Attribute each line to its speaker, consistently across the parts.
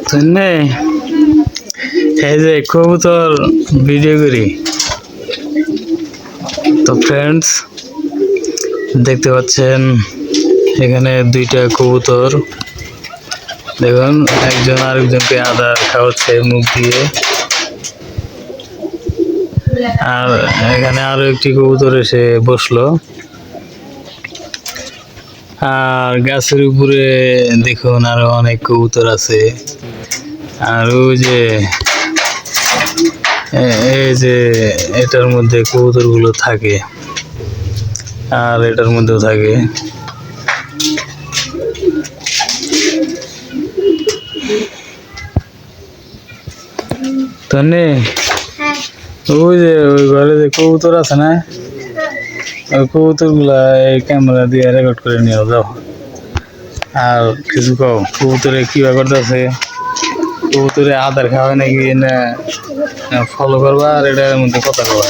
Speaker 1: শুনলে এই যে কবুতর ভিডিও করি তো ফ্রেন্ডস দেখতে পাচ্ছেন এখানে দুইটা কবুতর দেখুন একজন আরেকজনকে আদর খাওয়াচ্ছে মুখ দিয়ে আর এখানে আরো একটি কবুতর এসে বসলো আর গাছের উপরে দেখুন আরো অনেক কবুতর আছে আর ওই যে এই যে এটার মধ্যে কবুতরগুলো থাকে আর এটার মধ্যেও থাকে তনে ওই যে ওই ঘরে যে কবুতর আছে না ওই কবুতরগুলা এই ক্যামেরা দিয়ে রেকর্ড করে নিয়ে যাও আর কিছু কও কবুতরে কি করতেছে কবুতরে আদার খাওয়া নাকি না ফলো করবা আর এটার মধ্যে কথা কবা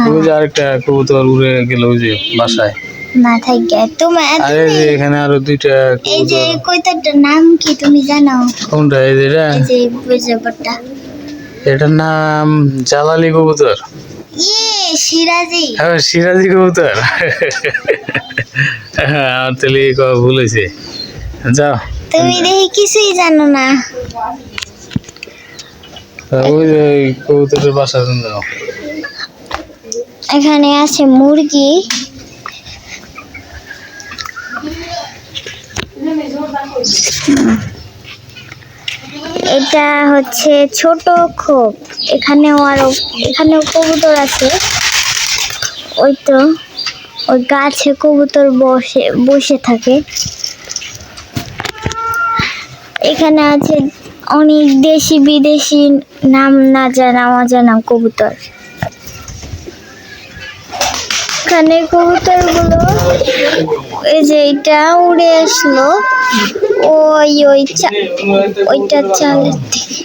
Speaker 1: ওই যে আরেকটা কবুতর উড়ে গেল ওই যে বাসায়
Speaker 2: না থাকে তুমি
Speaker 1: আরে যে এখানে আরো দুইটা
Speaker 2: এই যে কয়টার নাম কি তুমি জানো
Speaker 1: কোনটা এই যে এটা
Speaker 2: এই যে বুঝাবটা
Speaker 1: এটার নাম জালালি কবুতর
Speaker 2: সিরাজি
Speaker 1: হ্যাঁ সিরাজি কবুতর হ্যাঁ আমার তাহলে ভুল হয়েছে যাও
Speaker 2: তুমি দেখি কিছুই জানো না
Speaker 1: ওই যে কবুতরের বাসা যাও
Speaker 2: এখানে আছে মুরগি এটা হচ্ছে ছোট খোপ এখানেও কবুতর আছে ওই তো ওই গাছে কবুতর বসে থাকে এখানে আছে অনেক দেশি বিদেশি নাম না জানা অজানা কবুতর এখানে কবুতরগুলো এই যে এটা উড়ে আসলো ওইটা চালের থেকে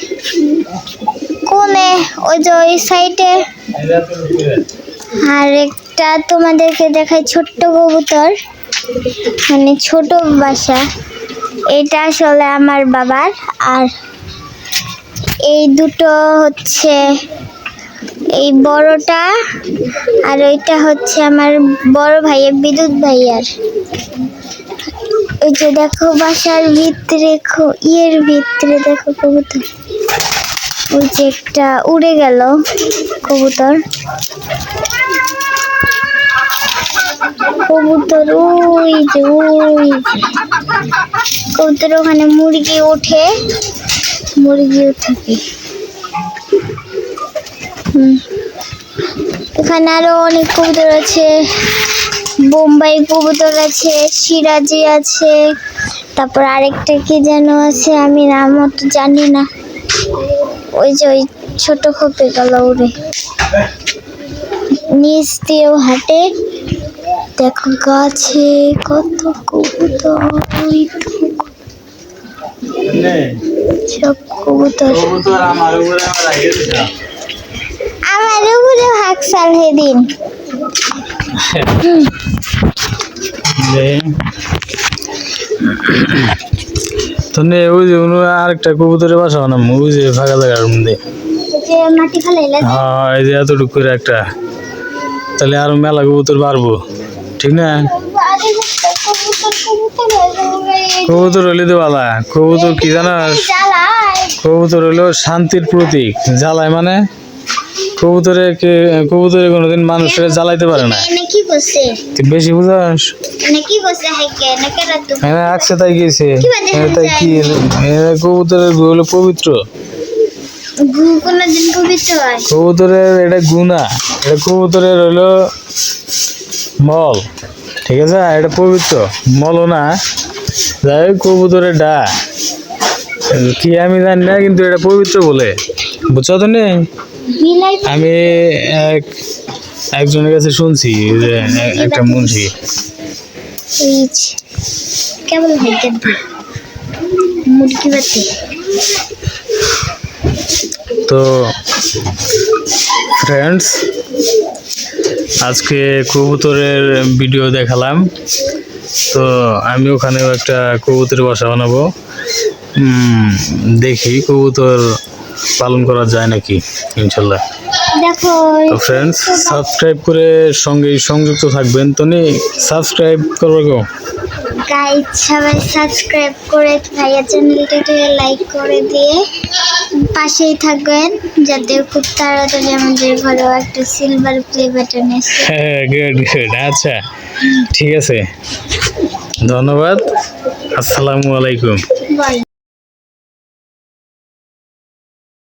Speaker 2: কোনে ওই যে ওই সাইডে আর একটা তোমাদেরকে দেখাই ছোট্ট কবুতর মানে ছোট বাসা এটা আসলে আমার বাবার আর এই দুটো হচ্ছে এই বড়টা আর ওইটা হচ্ছে আমার বড় ভাইয়ের বিদ্যুৎ ভাইয়ার ওই যে দেখো বাসার ভিতরে ভিতরে দেখো কবুতর ওই যে একটা উড়ে গেল কবুতর ওই যে কবুতর ওখানে মুরগিও থাকে এখানে আরো অনেক কবুতর আছে বোম্বাই কবুতর আছে সিরাজি আছে তারপর আরেকটা কি যেন আছে আমি নাম অত জানি না ওই যে ওই ছোট খোপে গেল উড়ে নিচ দিয়েও হাঁটে দেখো গাছে কত কবুতর সব কবুতর আমার উপরে হাকসাল সেদিন
Speaker 1: তনে ওই যে আরেকটা কবুতরের বাসা না ওই যে ফাঁকা জায়গার মধ্যে
Speaker 2: মাটি ফেলাইলে
Speaker 1: হ্যাঁ এই যে এতটুকু করে একটা তাহলে আরো মেলা কবুতর বাড়বো ঠিক না কবুতর হইলে তো ভালো কবুতর কি জানাস কবুতর হইলো শান্তির প্রতীক জ্বালায় মানে কবুতরে কোনোদিন মানুষের জ্বালাইতে পারে না তুই বেশি বুঝাস হ্যাঁ আসছে তাই গেছে তাই কি কবুতরের গু হলো পবিত্র কবুতরের এটা গুণা এটা কবুতরের হইলো মল ঠিক আছে এটা পবিত্র মলও না যাই কবুতরের ডা কি আমি জানি না কিন্তু এটা পবিত্র বলে বুঝছো তো নেই আমি একজনের কাছে শুনছি যে একটা মুন্সি
Speaker 2: কেমন মুরগি বাতি
Speaker 1: তো ফ্রেন্ডস আজকে কবুতরের ভিডিও দেখালাম তো আমি ওখানেও একটা কবুতরের বাসা বানাবো দেখি কবুতর পালন করা যায় নাকি, ইনশাল্লাহ।
Speaker 2: দেখো
Speaker 1: তো ফ্রেন্ডস, সাবস্ক্রাইব করে সঙ্গে সংযুক্ত থাকবেন। তো নি সাবস্ক্রাইব করবে গো।
Speaker 2: গাইজ সবাই সাবস্ক্রাইব করে ভাইয়া চ্যানেলটাকে লাইক করে দিয়ে পাশেই থাকবেন, যাতে খুব তাড়াতাড়ি আমাদের ঘরেও একটা সিলভার প্লে বাটন আসে।
Speaker 1: হ্যাঁ, গুড গুড। আচ্ছা, ঠিক আছে, ধন্যবাদ। আসসালামু আলাইকুম।
Speaker 2: বল।